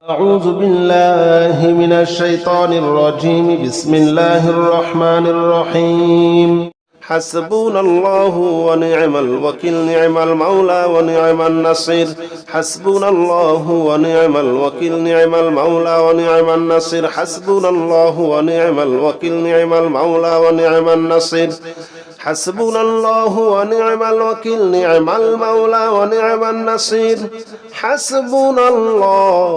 أعوذ بالله من الشيطان الرجيم بسم الله الرحمن الرحيم حسبنا الله ونعم الوكيل نعم المولى ونعم النصير حسبنا الله ونعم الوكيل نعم المولى ونعم النصير حسبنا الله ونعم الوكيل نعم المولى ونعم النصير حسبنا الله ونعم الوكيل نعم المولى ونعم النصير حسبنا الله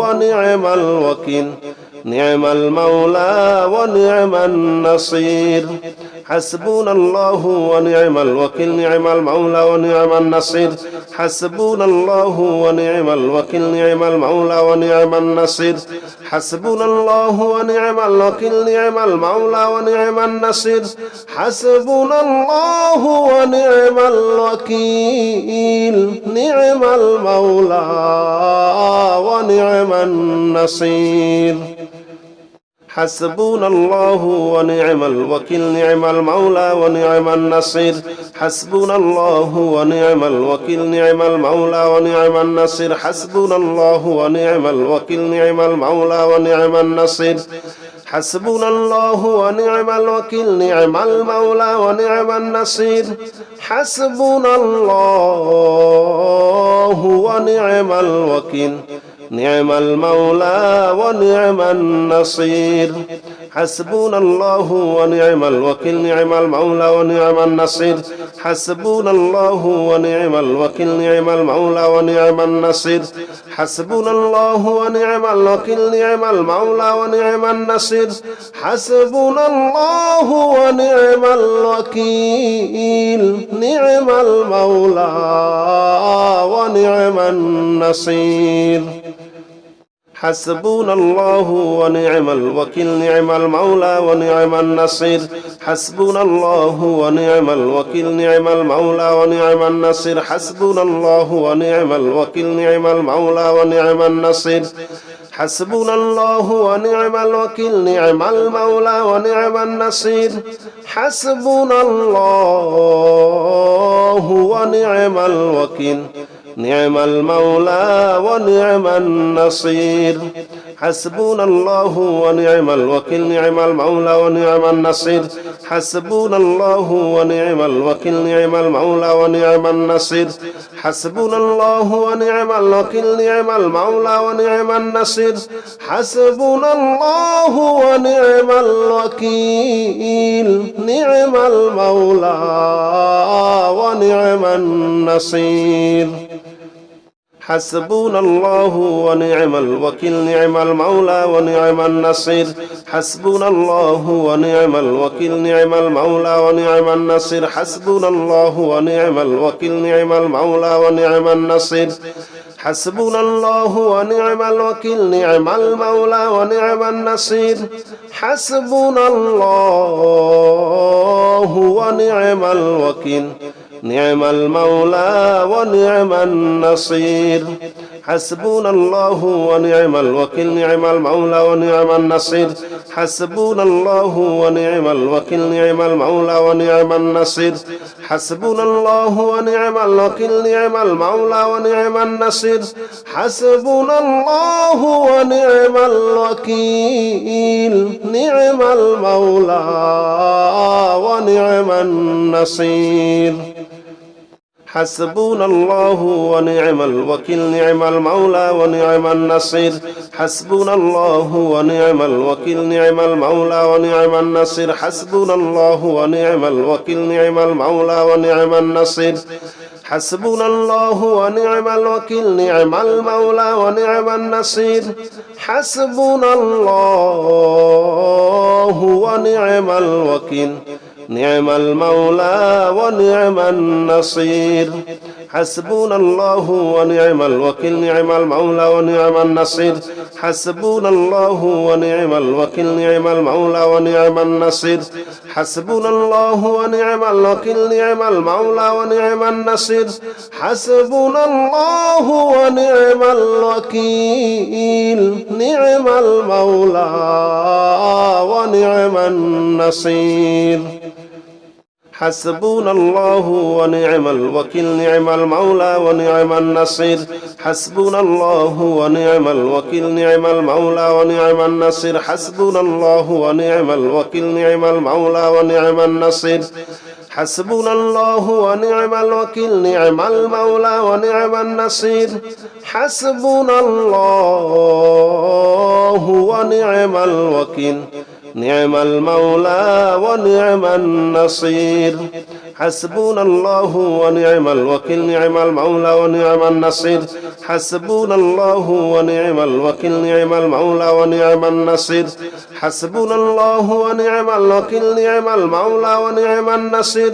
ونعم الوكيل نعم المولى ونعم النصير حسبنا الله ونعم الوكيل نعم المولى ونعم النصير حسبنا الله ونعم الوكيل نعم المولى ونعم النصير حسبنا الله ونعم الوكيل نعم المولى ونعم النصير حسبنا الله ونعم الوكيل نعم المولى ونعم النصير حسبنا الله ونعم الوكيل نعم المولى ونعم النصير حسبنا الله ونعم الوكيل نعم المولى ونعم النصير حسبنا الله ونعم الوكيل نعم المولى ونعم النصير حسبنا الله ونعم الوكيل نعم المولى ونعم النصير حسبنا الله ونعم الوكيل نعم المولى ونعم النصير حسبنا الله ونعم الوكيل نعم المولى ونعم النصير حسبنا الله ونعم الوكيل نعم المولى ونعم النصير حسبنا الله ونعم الوكيل نعم المولى ونعم النصير حسبنا الله ونعم الوكيل نعم المولى ونعم النصير حسبنا الله ونعم الوكيل نعم المولى ونعم النصير حسبنا الله ونعم الوكيل نعم المولى ونعم النصير حسبنا الله ونعم الوكيل نعم المولى ونعم النصير حسبنا الله ونعم الوكيل نعم المولى ونعم النصير حسبنا الله ونعم الوكيل نعم المولى ونعم النصير حسبنا الله ونعم الوكيل نعم المولى ونعم النصير حسبنا الله ونعم الوكيل نعم المولى ونعم النصير حسبنا الله ونعم الوكيل نعم المولى ونعم النصير حسبنا الله ونعم الوكيل نعم المولى ونعم النصير حسبنا الله ونعم الوكيل نعم المولى ونعم النصير حسبنا الله ونعم الوكيل نعم المولى ونعم النصير حسبنا الله ونعم الوكيل نعم المولى ونعم النصير حسبنا الله ونعم الوكيل نعم المولى ونعم النصير حسبنا الله ونعم الوكيل نعم المولى ونعم النصير حسبنا الله ونعم الوكيل نعم المولى ونعم النصير حسبنا الله ونعم الوكيل نعم المولى ونعم النصير حسبنا الله ونعم الوكيل نعم المولى ونعم النصير حسبنا الله ونعم الوكيل نعم المولى ونعم النصير حسبنا الله ونعم الوكيل نعم المولى ونعم النصير حسبنا الله ونعم الوكيل نعم المولى ونعم النصير حسبنا الله ونعم الوكيل نعم المولى ونعم النصير حسبنا الله ونعم الوكيل نعم المولى ونعم النصير حسبنا الله ونعم الوكيل نعم المولى ونعم النصير حسبنا الله ونعم الوكيل نعم المولى ونعم النصير حسبنا الله ونعم الوكيل نعم المولى ونعم النصير حسبنا الله ونعم الوكيل نعم المولى ونعم النصير حسبنا الله ونعم الوكيل نعم المولى ونعم النصير حسبنا الله ونعم الوكيل نعم المولى ونعم النصير حسبنا الله ونعم الوكيل نعم المولى ونعم النصير حسبنا الله ونعم الوكيل نعم المولى ونعم النصير حسبنا الله ونعم الوكيل نعم المولى ونعم النصير حسبنا الله ونعم الوكيل نعم المولى ونعم النصير حسبنا الله ونعم الوكيل نعم المولى ونعم النصير حسبنا الله ونعم الوكيل نعم المولى ونعم النصير حسبنا الله ونعم الوكيل نعم المولى ونعم النصير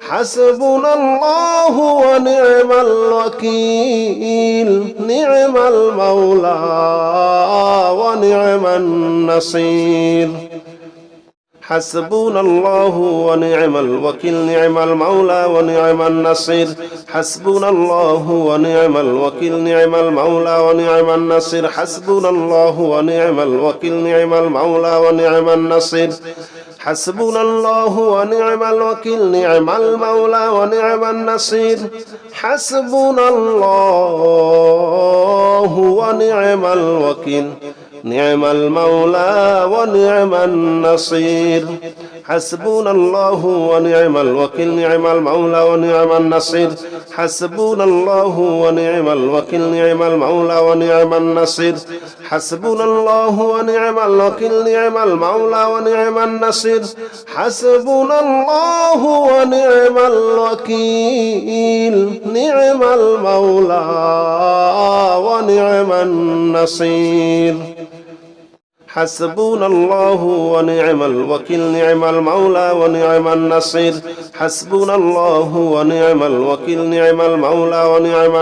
حسبنا الله ونعم الوكيل نعم المولى ونعم النصير حسبنا الله ونعم الوكيل نعم المولى ونعم النصير حسبنا الله ونعم الوكيل نعم المولى ونعم النصير حسبنا الله ونعم الوكيل نعم المولى ونعم النصير حسبنا الله ونعم الوكيل نعم المولى ونعم النصير حسبنا الله ونعم الوكيل نعم المولى ونعم النصير حسبنا الله ونعم الوكيل نعم المولى ونعم النصير حسبنا الله ونعم الوكيل نعم المولى ونعم النصير حسبنا الله ونعم الوكيل نعم المولى ونعم النصير حسبنا الله ونعم الوكيل نعم المولى ونعم النصير حسبنا الله ونعم الوكيل نعم المولى ونعم النصير حسبنا الله ونعم الوكيل نعم المولى ونعم النصير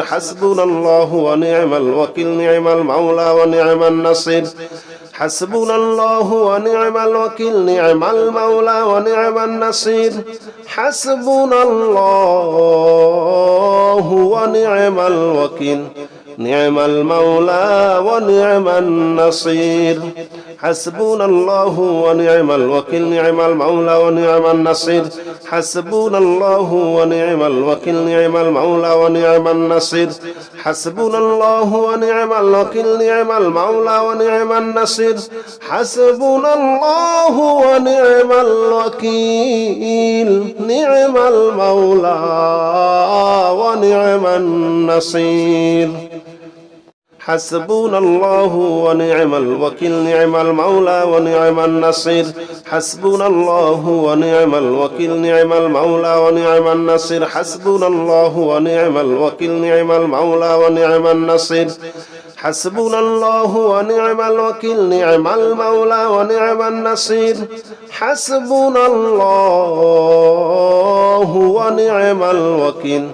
حسبنا الله ونعم الوكيل نعم المولى ونعم النصير حسبنا الله ونعم الوكيل نعم المولى ونعم النصير حسبنا الله ونعم الوكيل نعم المولى ونعم النصير حسبنا الله ونعم الوكيل نعم المولى ونعم النصير حسبنا الله ونعم الوكيل نعم المولى ونعم النصير حسبنا الله ونعم الوكيل نعم المولى ونعم النصير حسبنا الله ونعم الوكيل نعم المولى ونعم النصير حسبنا الله ونعم الوكيل نعم المولى ونعم النصير حسبنا الله ونعم الوكيل نعم المولى ونعم النصير حسبنا الله ونعم الوكيل نعم المولى ونعم النصير حسبنا الله ونعم الوكيل نعم المولى ونعم النصير حسبنا الله ونعم الوكيل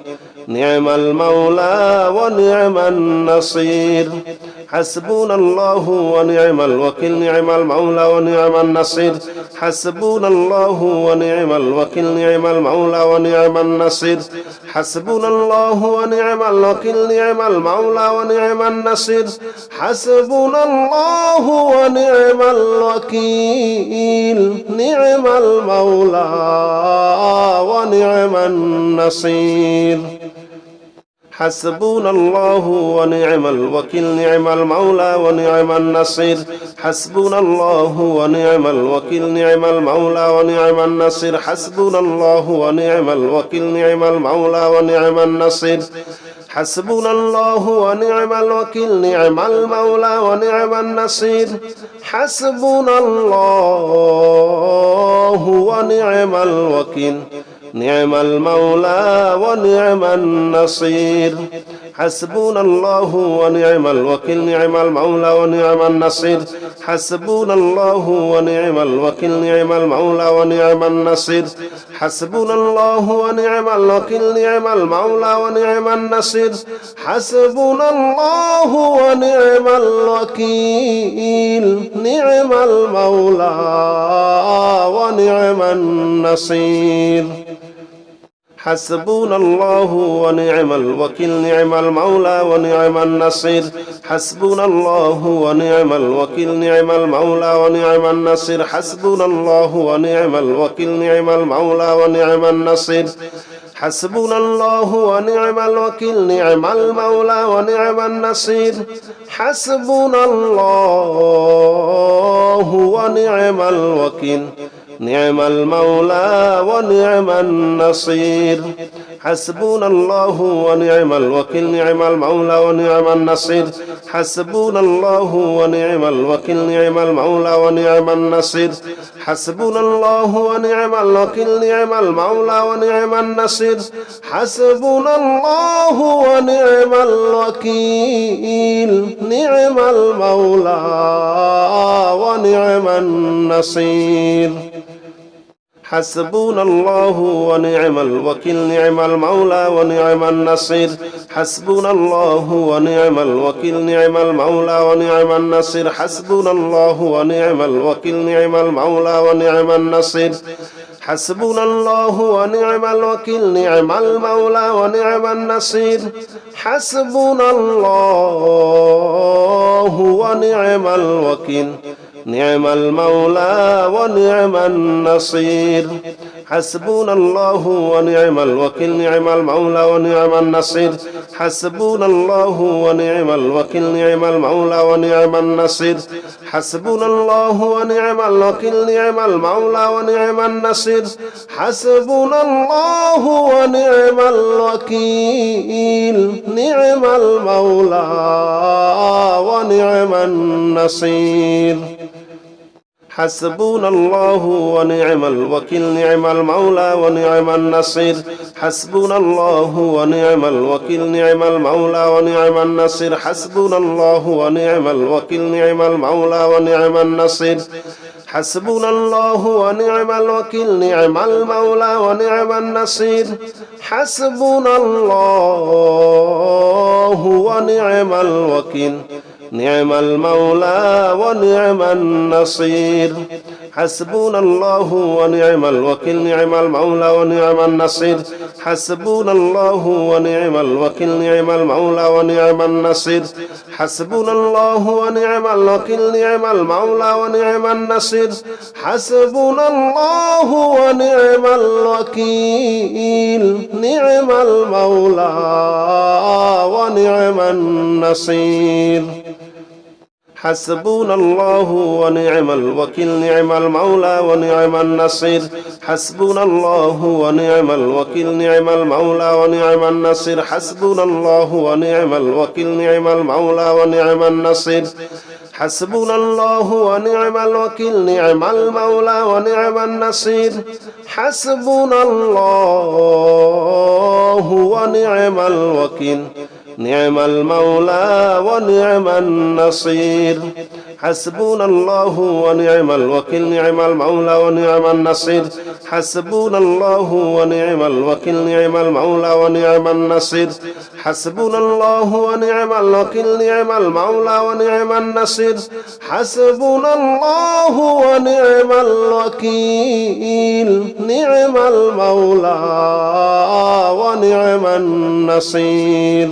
نعم المولى ونعم النصير حسبنا الله ونعم الوكيل نعم المولى ونعم النصير حسبنا الله ونعم الوكيل نعم المولى ونعم النصير حسبنا الله ونعم الوكيل نعم المولى ونعم النصير حسبنا الله ونعم الوكيل نعم المولى ونعم النصير حسبنا الله ونعم الوكيل نعم المولى ونعم النصير حسبنا الله ونعم الوكيل نعم المولى ونعم النصير حسبنا الله ونعم الوكيل نعم المولى ونعم النصير حسبنا الله ونعم الوكيل نعم المولى ونعم النصير حسبنا الله ونعم الوكيل نعم المولى ونعم النصير حسبنا الله ونعم الوكيل نعم المولى ونعم النصير حسبنا الله ونعم الوكيل نعم المولى ونعم النصير حسبنا الله ونعم الوكيل نعم المولى ونعم النصير حسبنا الله ونعم الوكيل نعم المولى ونعم النصير حسبنا الله ونعم الوكيل نعم المولى ونعم النصير حسبنا الله ونعم الوكيل نعم المولى ونعم النصير حسبنا الله ونعم الوكيل نعم المولى ونعم النصير حسبنا الله ونعم الوكيل نعم المولى ونعم النصير حسبنا الله ونعم الوكيل نعم المولى ونعم النصير حسبنا الله ونعم الوكيل نعم المولى ونعم النصير حسبنا الله ونعم الوكيل نعم المولى ونعم النصير حسبنا الله ونعم الوكيل نعم المولى ونعم النصير حسبنا الله ونعم الوكيل نعم المولى ونعم النصير حسبنا الله ونعم الوكيل نعم المولى ونعم النصير حسبنا الله ونعم الوكيل نعم المولى ونعم النصير حسبنا الله ونعم الوكيل نعم المولى ونعم النصير حسبنا الله ونعم الوكيل نعم المولى ونعم النصير حسبنا الله ونعم الوكيل نعم المولى ونعم النصير حسبنا الله ونعم الوكيل نعم المولى ونعم النصير حسبنا الله ونعم الوكيل نعم المولى ونعم النصير حسبنا الله ونعم الوكيل نعم المولى ونعم النصير حسبنا الله ونعم الوكيل نعم المولى ونعم النصير حسبنا الله ونعم الوكيل نعم المولى ونعم النصير حسبنا الله ونعم الوكيل نعم المولى ونعم النصير حسبنا الله ونعم الوكيل نعم المولى ونعم النصير حسبنا الله ونعم الوكيل نعم المولى ونعم النصير حسبنا الله ونعم الوكيل نعم المولى ونعم النصير حسبنا الله ونعم الوكيل نعم المولى ونعم النصير حسبنا الله ونعم الوكيل نعم المولى ونعم النصير حسبنا الله ونعم الوكيل نعم المولى ونعم النصير حسبنا الله ونعم الوكيل نعم المولى ونعم النصير حسبنا الله ونعم الوكيل نعم المولى ونعم النصير حسبنا الله ونعم الوكيل نعم المولى ونعم النصير حسبنا الله ونعم الوكيل نعم المولى ونعم النصير حسبنا الله ونعم الوكيل نعم المولى ونعم النصير حسبنا الله ونعم الوكيل نعم المولى ونعم النصير حسبنا الله ونعم الوكيل نعم المولى ونعم النصير حسبنا الله ونعم الوكيل نعم المولى ونعم النصير حسبنا الله ونعم الوكيل نعم المولى ونعم النصير حسبنا الله ونعم الوكيل نعم المولى ونعم النصير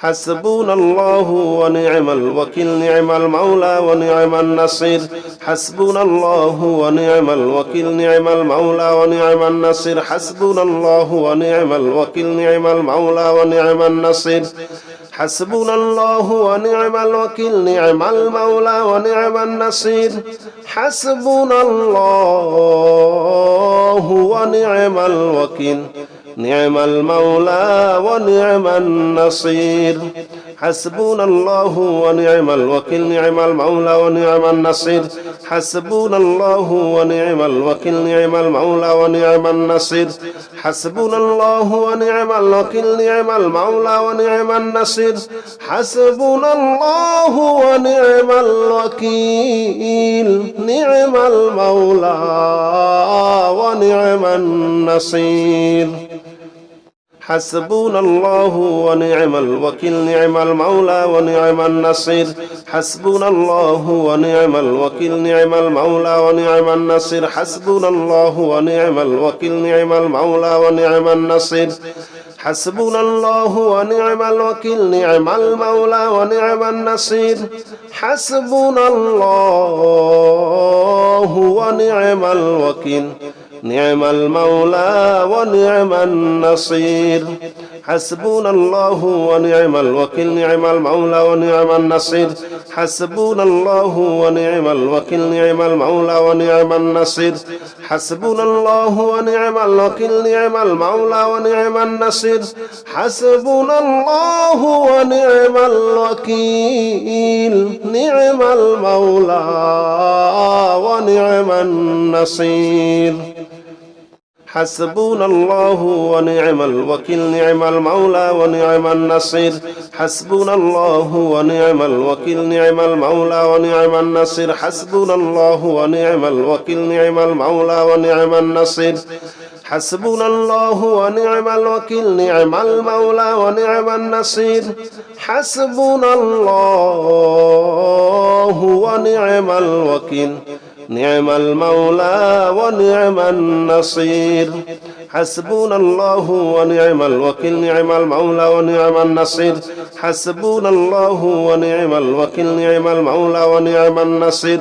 حسبنا الله ونعم الوكيل نعم المولى ونعم النصير حسبنا الله ونعم الوكيل نعم المولى ونعم النصير حسبنا الله ونعم الوكيل نعم المولى ونعم النصير حسبنا الله ونعم الوكيل نعم المولى ونعم النصير حسبنا الله ونعم الوكيل نعم المولى ونعم النصير حسبنا الله ونعم الوكيل نعم المولى ونعم النصير حسبنا الله ونعم الوكيل نعم المولى ونعم النصير حسبنا الله ونعم الوكيل نعم المولى ونعم النصير حسبنا الله ونعم الوكيل نعم المولى ونعم النصير حسبنا الله ونعم الوكيل نعم المولى ونعم النصير حسبنا الله ونعم الوكيل نعم المولى ونعم النصير حسبنا الله ونعم الوكيل نعم المولى ونعم النصير حسبنا الله ونعم الوكيل نعم المولى ونعم النصير حسبنا الله ونعم الوكيل نعم المولى ونعم النصير حسبنا الله ونعم الوكيل نعم المولى ونعم النصير حسبنا الله ونعم الوكيل نعم المولى ونعم النصير حسبنا الله ونعم الوكيل نعم المولى ونعم النصير حسبنا الله ونعم الوكيل نعم المولى ونعم النصير حسبنا الله ونعم الوكيل نعم المولى ونعم النصير حسبنا الله ونعم الوكيل نعم المولى ونعم النصير حسبنا الله ونعم الوكيل نعم المولى ونعم النصير حسبنا الله ونعم الوكيل نعم المولى ونعم النصير حسبنا الله ونعم الوكيل نعم المولى ونعم النصير حسبنا الله ونعم الوكيل نعم المولى ونعم النصير حسبنا الله ونعم الوكيل نعم المولى ونعم النصير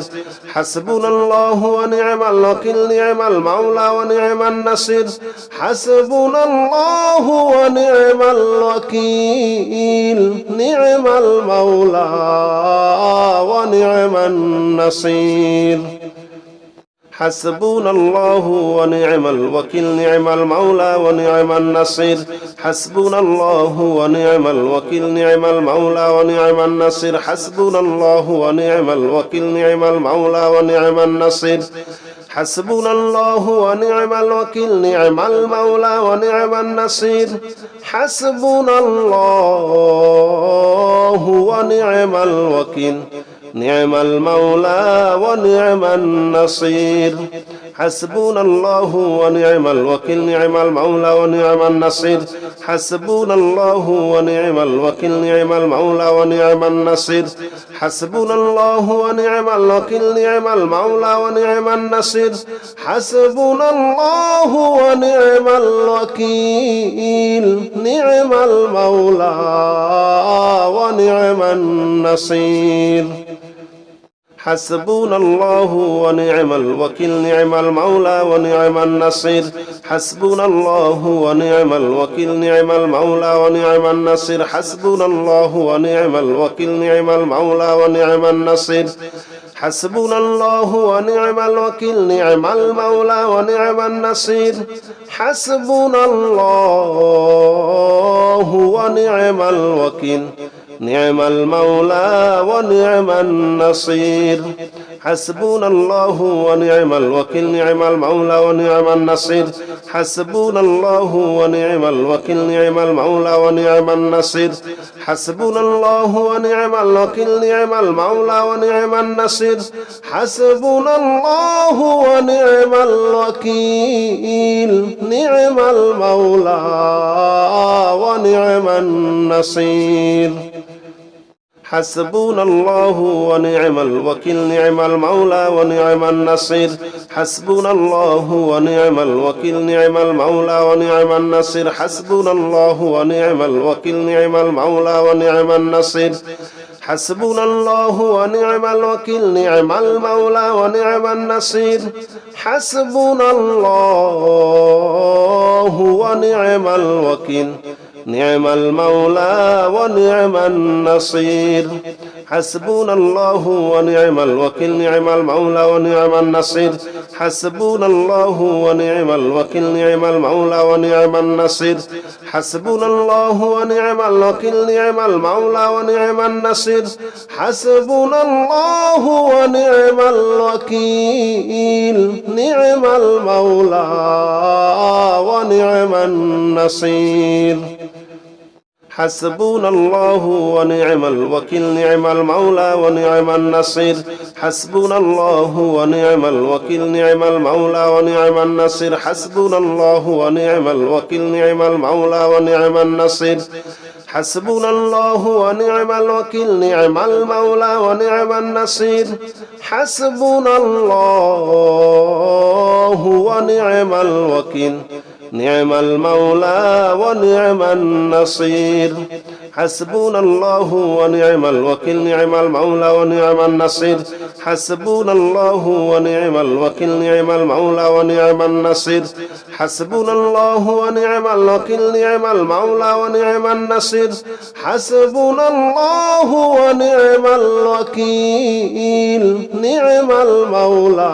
حسبنا الله ونعم الوكيل نعم المولى ونعم النصير حسبنا الله ونعم الوكيل نعم المولى ونعم النصير حسبنا الله ونعم الوكيل نعم المولى ونعم النصير حسبنا الله ونعم الوكيل نعم المولى ونعم النصير حسبنا الله ونعم الوكيل نعم المولى ونعم النصير حسبنا الله ونعم الوكيل نعم المولى ونعم النصير حسبنا الله ونعم الوكيل نعم المولى ونعم النصير حسبنا الله ونعم الوكيل نعم المولى ونعم النصير حسبنا الله ونعم الوكيل نعم المولى ونعم النصير حسبنا الله ونعم الوكيل نعم المولى ونعم النصير حسبنا الله ونعم الوكيل نعم المولى ونعم النصير حسبنا الله ونعم الوكيل نعم المولى ونعم النصير حسبنا الله ونعم الوكيل نعم المولى ونعم النصير حسبنا الله ونعم الوكيل نعم المولى ونعم النصير حسبنا الله ونعم الوكيل نعم المولى ونعم النصير حسبنا الله ونعم الوكيل نعم المولى ونعم النصير حسبنا الله ونعم الوكيل نعم المولى ونعم النصير حسبنا الله ونعم الوكيل نعم المولى ونعم النصير حسبنا الله ونعم الوكيل نعم المولى ونعم النصير حسبنا الله ونعم الوكيل نعم المولى ونعم النصير حسبنا الله ونعم الوكيل نعم المولى ونعم النصير حسبنا الله ونعم الوكيل نعم المولى ونعم النصير حسبنا الله ونعم الوكيل نعم المولى ونعم النصير حسبنا الله ونعم الوكيل نعم المولى ونعم النصير حسبنا الله ونعم الوكيل نعم المولى ونعم النصير حسبنا الله ونعم الوكيل نعم المولى ونعم النصير حسبنا الله ونعم الوكيل نعم المولى ونعم النصير حسبنا الله ونعم الوكيل نعم المولى ونعم النصير حسبنا الله ونعم الوكيل نعم المولى ونعم النصير حسبنا الله ونعم الوكيل نعم المولى ونعم النصير حسبنا الله ونعم الوكيل نعم المولى ونعم النصير حسبنا الله ونعم الوكيل نعم المولى ونعم النصير حسبنا الله ونعم الوكيل نعم المولى ونعم النصير حسبنا الله ونعم الوكيل نعم المولى ونعم النصير حسبنا الله ونعم الوكيل نعم المولى ونعم النصير حسبنا الله ونعم الوكيل نعم المولى ونعم النصير حسبنا الله ونعم الوكيل نعم المولى ونعم النصير حسبنا الله ونعم الوكيل نعم المولى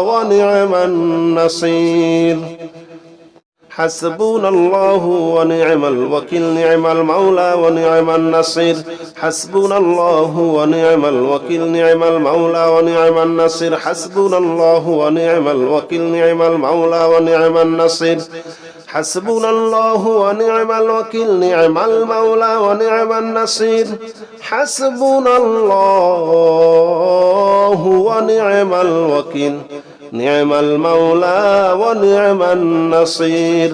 ونعم النصير حسبنا الله ونعم الوكيل نعم المولى ونعم النصير حسبنا الله ونعم الوكيل نعم المولى ونعم النصير حسبنا الله ونعم الوكيل نعم المولى ونعم النصير حسبنا الله ونعم الوكيل نعم المولى ونعم النصير حسبنا الله ونعم الوكيل نعم المولى ونعم النصير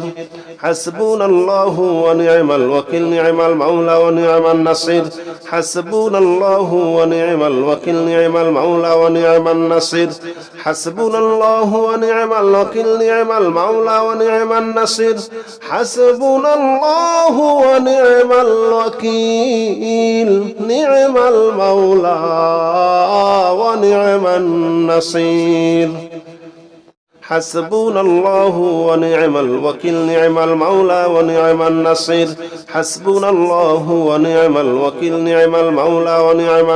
حسبنا الله ونعم الوكيل نعم المولى ونعم النصير حسبنا الله ونعم الوكيل نعم المولى ونعم النصير حسبنا الله ونعم الوكيل نعم المولى ونعم النصير حسبنا الله ونعم الوكيل نعم المولى ونعم النصير حسبنا الله ونعم الوكيل نعم المولى ونعم النصير حسبنا الله ونعم الوكيل نعم المولى ونعم النصير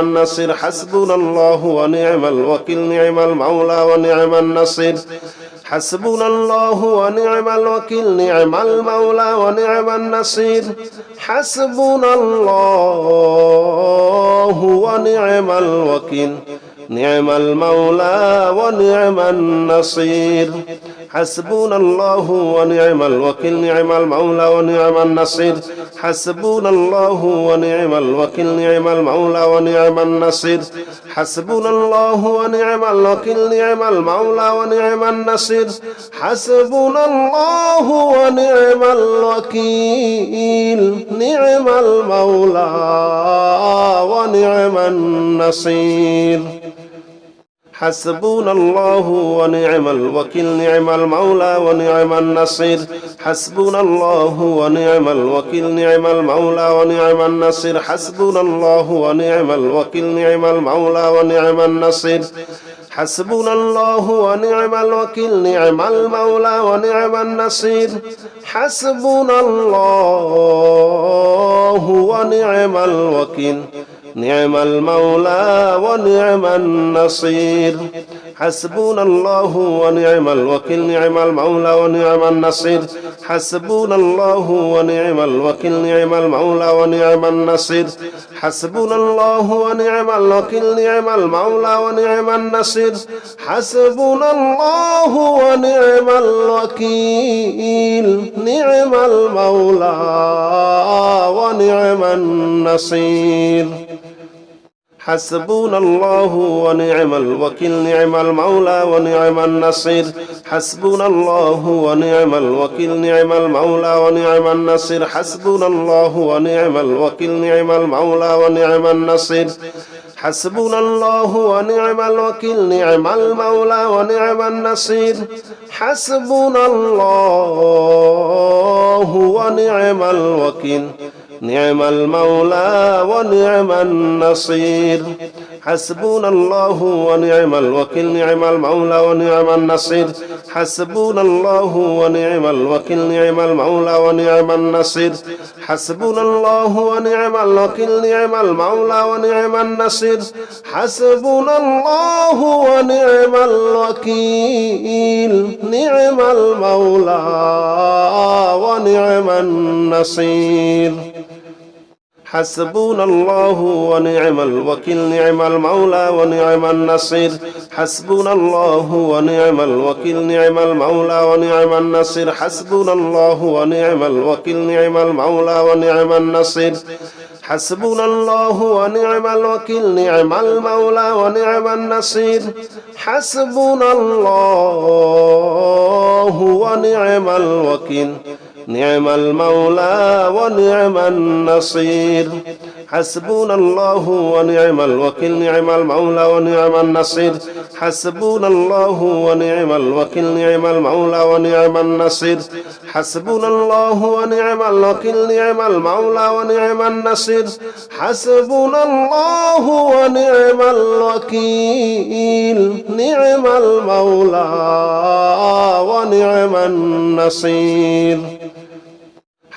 حسبنا الله ونعم الوكيل نعم المولى ونعم النصير حسبنا الله ونعم الوكيل نعم المولى ونعم النصير حسبنا الله ونعم الوكيل نعم المولى ونعم النصير حسبنا الله ونعم الوكيل نعم المولى ونعم النصير حسبنا الله ونعم الوكيل نعم المولى ونعم النصير حسبنا الله ونعم الوكيل نعم المولى ونعم النصير حسبنا الله ونعم الوكيل نعم المولى ونعم النصير حسبنا الله ونعم الوكيل نعم المولى ونعم النصير حسبنا الله ونعم الوكيل نعم المولى ونعم النصير حسبنا الله ونعم الوكيل نعم المولى ونعم النصير حسبنا الله ونعم الوكيل نعم المولى ونعم النصير حسبنا الله ونعم الوكيل نعم المولى ونعم النصير حسبنا الله ونعم الوكيل نعم المولى ونعم النصير حسبنا الله ونعم الوكيل نعم المولى ونعم النصير حسبنا الله ونعم الوكيل نعم المولى ونعم النصير حسبنا الله ونعم الوكيل نعم المولى ونعم النصير حسبنا الله ونعم الوكيل نعم المولى ونعم النصير حسبنا الله ونعم الوكيل نعم المولى ونعم النصير حسبنا الله ونعم الوكيل نعم المولى ونعم النصير حسبنا الله ونعم الوكيل نعم المولى ونعم النصير حسبنا الله ونعم الوكيل نعم المولى ونعم النصير حسبنا الله ونعم الوكيل نعم المولى ونعم النصير حسبنا الله ونعم الوكيل نعم المولى ونعم النصير حسبنا الله ونعم الوكيل نعم المولى ونعم النصير حسبنا الله ونعم الوكيل نعم المولى ونعم النصير حسبنا الله ونعم الوكيل نعم المولى ونعم النصير حسبنا الله ونعم الوكيل نعم المولى ونعم النصير حسبنا الله ونعم الوكيل نعم المولى ونعم النصير حسبنا الله ونعم الوكيل نعم المولى ونعم النصير حسبنا الله ونعم الوكيل نعم المولى ونعم النصير حسبنا الله ونعم الوكيل نعم المولى ونعم النصير حسبنا الله ونعم الوكيل نعم المولى ونعم النصير حسبنا الله ونعم الوكيل نعم المولى ونعم النصير حسبنا الله ونعم الوكيل نعم المولى ونعم النصير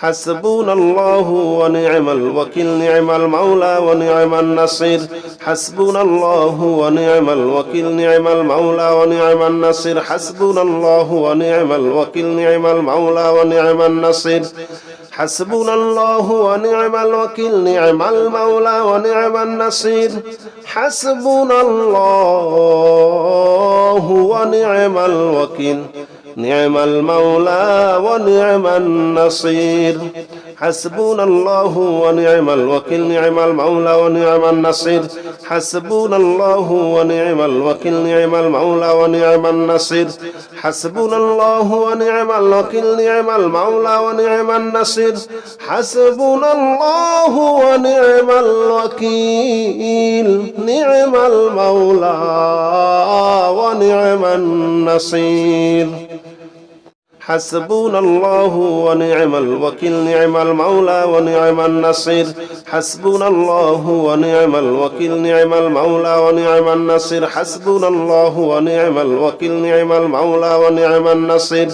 حسبنا الله ونعم الوكيل نعم المولى ونعم النصير حسبنا الله ونعم الوكيل نعم المولى ونعم النصير حسبنا الله ونعم الوكيل نعم المولى ونعم النصير حسبنا الله ونعم الوكيل نعم المولى ونعم النصير حسبنا الله ونعم الوكيل نعم المولى ونعم النصير حسبنا الله ونعم الوكيل نعم المولى ونعم النصير حسبنا الله ونعم الوكيل نعم المولى ونعم النصير حسبنا الله ونعم الوكيل نعم المولى ونعم النصير حسبنا الله ونعم الوكيل نعم المولى ونعم النصير حسبنا الله ونعم الوكيل نعم المولى ونعم النصير حسبنا الله ونعم الوكيل نعم المولى ونعم النصير حسبنا الله ونعم الوكيل نعم المولى ونعم النصير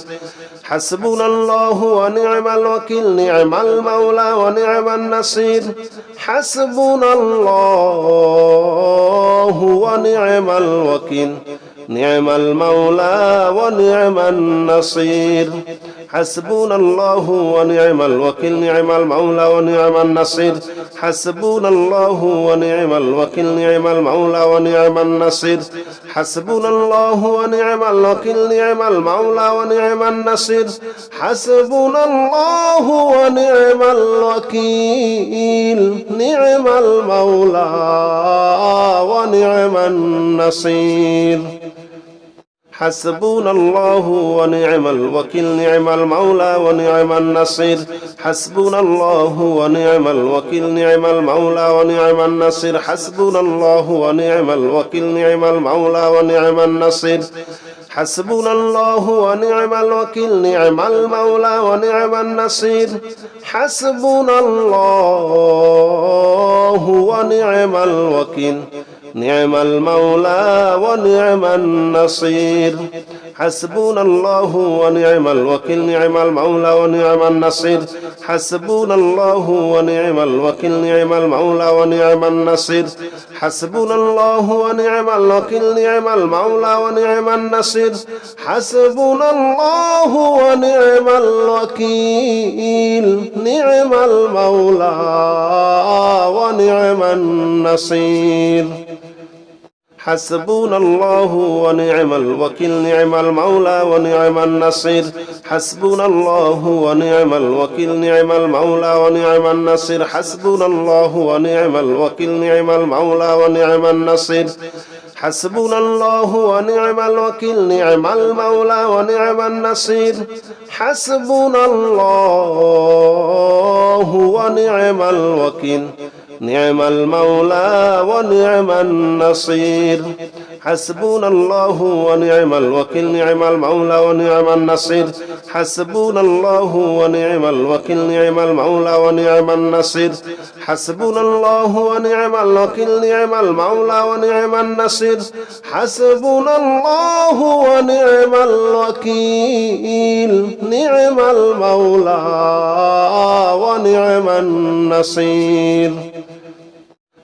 حسبنا الله ونعم الوكيل نعم المولى ونعم النصير حسبنا الله ونعم الوكيل نعم المولى ونعم النصير حسبنا الله ونعم الوكيل نعم المولى ونعم النصير حسبنا الله ونعم الوكيل نعم المولى ونعم النصير حسبنا الله ونعم الوكيل نعم المولى ونعم النصير حسبنا الله ونعم الوكيل نعم المولى ونعم النصير حسبنا الله ونعم الوكيل نعم المولى ونعم النصير حسبنا الله ونعم الوكيل نعم المولى ونعم النصير حسبنا الله ونعم الوكيل نعم المولى ونعم النصير حسبنا الله ونعم الوكيل نعم المولى ونعم النصير حسبنا الله ونعم الوكيل نعم المولى ونعم النصير حسبنا الله ونعم الوكيل نعم المولى ونعم النصير حسبنا الله ونعم الوكيل نعم المولى ونعم النصير حسبنا الله ونعم الوكيل نعم المولى ونعم النصير حسبنا الله ونعم الوكيل نعم المولى ونعم النصير حسبنا الله ونعم الوكيل نعم المولى ونعم النصير حسبنا الله ونعم الوكيل نعم المولى ونعم النصير حسبنا الله ونعم الوكيل نعم المولى ونعم النصير حسبنا الله ونعم الوكيل نعم المولى ونعم النصير حسبنا الله ونعم الوكيل نعم المولى ونعم النصير حسبنا الله ونعم الوكيل نعم المولى ونعم النصير حسبنا الله ونعم الوكيل نعم المولى ونعم النصير حسبنا الله ونعم الوكيل نعم المولى ونعم النصير حسبنا الله ونعم الوكيل نعم المولى ونعم النصير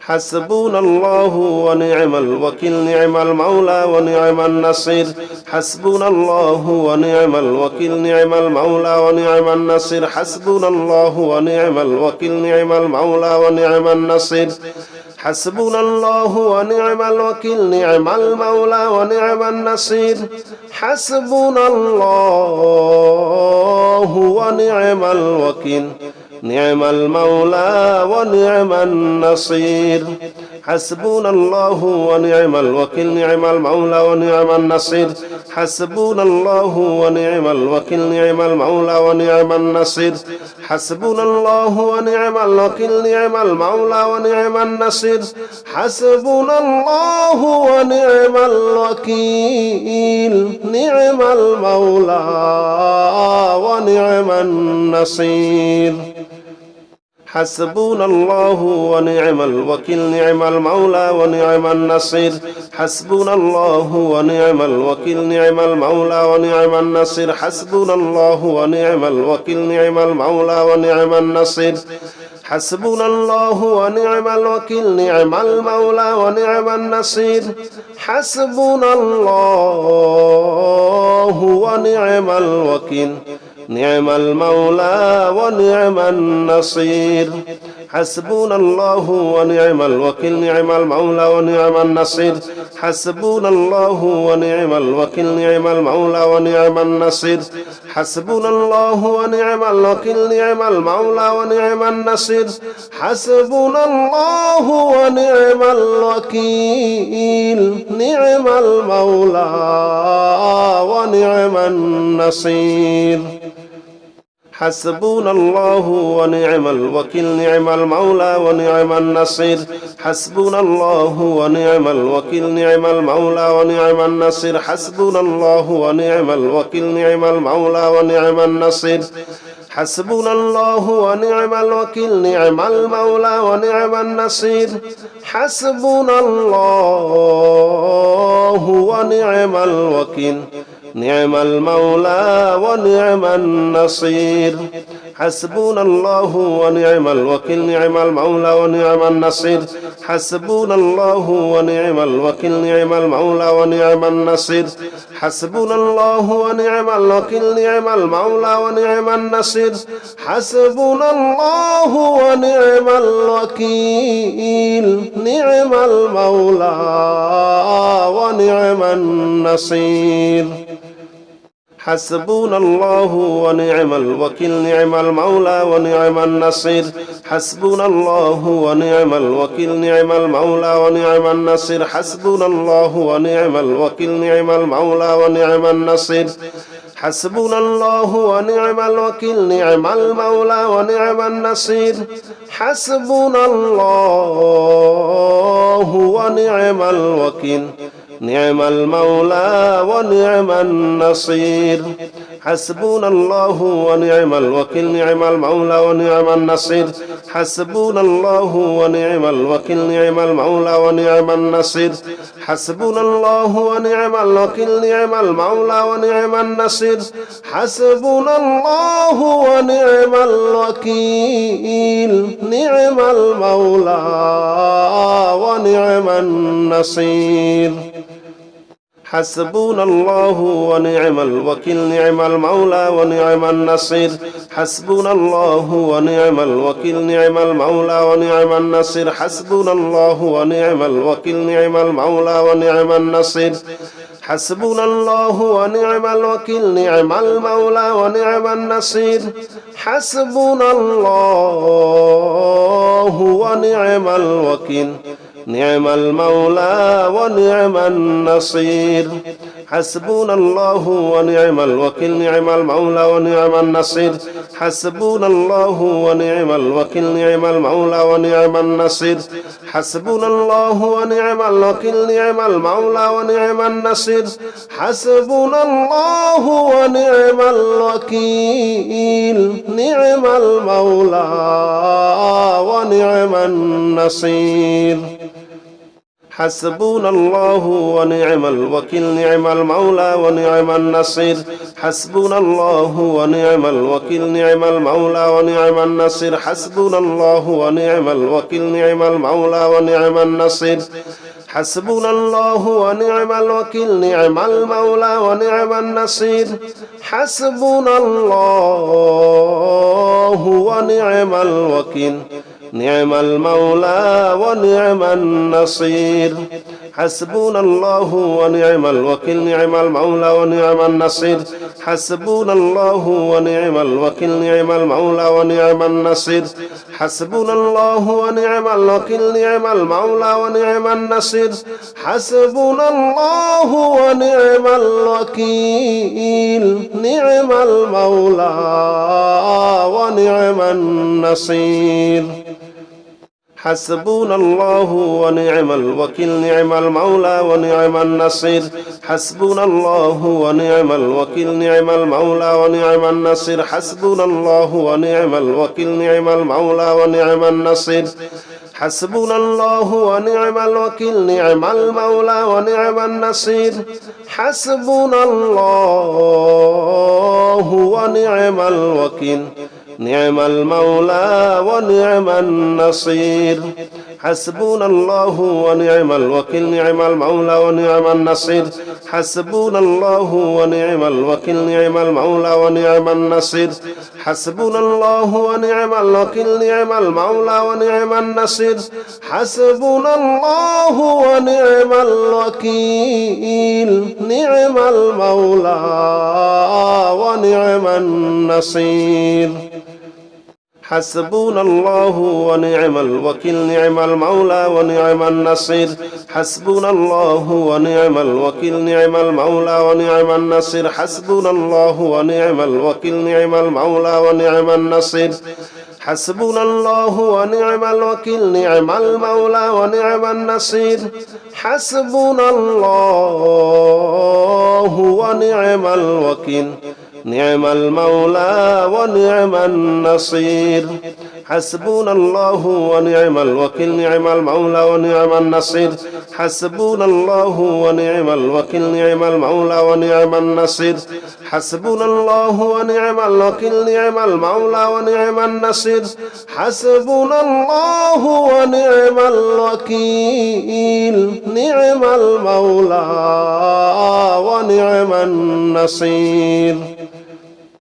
حسبنا الله ونعم الوكيل نعم المولى ونعم النصير حسبنا الله ونعم الوكيل نعم المولى ونعم النصير حسبنا الله ونعم الوكيل نعم المولى ونعم النصير حسبنا الله ونعم الوكيل نعم المولى ونعم النصير حسبنا الله ونعم الوكيل نعم المولى ونعم النصير حسبنا الله ونعم الوكيل نعم المولى ونعم النصير حسبنا الله ونعم الوكيل نعم المولى ونعم النصير حسبنا الله ونعم الوكيل نعم المولى ونعم النصير حسبنا الله ونعم الوكيل نعم المولى ونعم النصير حسبنا الله ونعم الوكيل نعم المولى ونعم النصير حسبنا الله ونعم الوكيل نعم المولى ونعم النصير حسبنا الله ونعم الوكيل نعم المولى ونعم النصير حسبنا الله ونعم الوكيل نعم المولى ونعم النصير حسبنا الله ونعم الوكيل نعم المولى ونعم النصير حسبنا الله ونعم الوكيل نعم المولى ونعم النصير حسبنا الله ونعم الوكيل نعم المولى ونعم النصير حسبنا الله ونعم الوكيل نعم المولى ونعم النصير حسبنا الله ونعم الوكيل نعم المولى ونعم النصير حسبنا الله ونعم الوكيل نعم المولى ونعم النصير حسبنا الله ونعم الوكيل نعم المولى ونعم النصير حسبنا الله ونعم الوكيل نعم المولى ونعم النصير حسبنا الله ونعم الوكيل نعم المولى ونعم النصير حسبنا الله ونعم الوكيل نعم المولى ونعم النصير حسبنا الله ونعم الوكيل نعم المولى ونعم النصير حسبنا الله ونعم الوكيل نعم المولى ونعم النصير حسبنا الله ونعم الوكيل نعم المولى ونعم النصير حسبنا الله ونعم الوكيل نعم المولى ونعم النصير حسبنا الله ونعم الوكيل نعم المولى ونعم النصير حسبنا الله ونعم الوكيل نعم المولى ونعم النصير حسبنا الله ونعم الوكيل نعم المولى ونعم النصير حسبنا الله ونعم الوكيل نعم المولى ونعم النصير حسبنا الله ونعم الوكيل نعم المولى ونعم النصير حسبنا الله ونعم الوكيل نعم المولى ونعم النصير حسبنا الله ونعم الوكيل نعم المولى ونعم النصير حسبنا الله ونعم الوكيل نعم المولى ونعم النصير حسبنا الله ونعم الوكيل نعم المولى ونعم النصير حسبنا الله ونعم الوكيل نعم المولى ونعم النصير حسبنا الله ونعم الوكيل نعم المولى ونعم النصير حسبنا الله ونعم الوكيل نعم المولى ونعم النصير حسبنا الله ونعم الوكيل نعم المولى ونعم النصير حسبنا الله ونعم الوكيل نعم المولى ونعم النصير حسبنا الله ونعم الوكيل نعم المولى ونعم النصير حسبنا الله ونعم الوكيل نعم المولى ونعم النصير حسبنا الله ونعم الوكيل نعم المولى ونعم النصير حسبنا الله ونعم الوكيل نعم المولى ونعم النصير حسبنا الله ونعم الوكيل نعم المولى ونعم النصير حسبنا الله ونعم الوكيل نعم المولى ونعم النصير حسبنا الله ونعم الوكيل نعم المولى ونعم النصير حسبنا الله ونعم الوكيل نعم المولى ونعم النصير حسبنا الله ونعم الوكيل نعم المولى ونعم النصير حسبنا الله ونعم الوكيل نعم المولى ونعم النصير حسبنا الله ونعم الوكيل نعم المولى ونعم النصير حسبنا الله ونعم الوكيل نعم المولى ونعم النصير حسبنا الله ونعم الوكيل نعم المولى ونعم النصير حسبنا الله ونعم الوكيل نعم المولى ونعم النصير حسبنا الله ونعم الوكيل نعم المولى ونعم النصير حسبنا الله ونعم الوكيل نعم المولى ونعم النصير حسبنا الله ونعم الوكيل نعم المولى ونعم النصير حسبنا الله ونعم الوكيل نعم المولى ونعم النصير حسبنا الله ونعم الوكيل نعم المولى ونعم النصير حسبنا الله ونعم الوكيل نعم المولى ونعم النصير حسبنا الله ونعم الوكيل نعم المولى ونعم النصير حسبنا الله ونعم الوكيل نعم المولى ونعم النصير حسبنا الله ونعم الوكيل نعم المولى ونعم النصير حسبنا الله ونعم الوكيل نعم المولى ونعم النصير حسبنا الله ونعم الوكيل نعم المولى ونعم النصير حسبنا الله ونعم الوكيل نعم المولى ونعم النصير حسبنا الله ونعم الوكيل نعم المولى ونعم النصير حسبنا الله ونعم الوكيل نعم المولى ونعم النصير حسبنا الله ونعم الوكيل نعم المولى ونعم النصير حسبنا الله ونعم الوكيل نعم المولى ونعم النصير حسبنا الله ونعم الوكيل نعم المولى ونعم النصير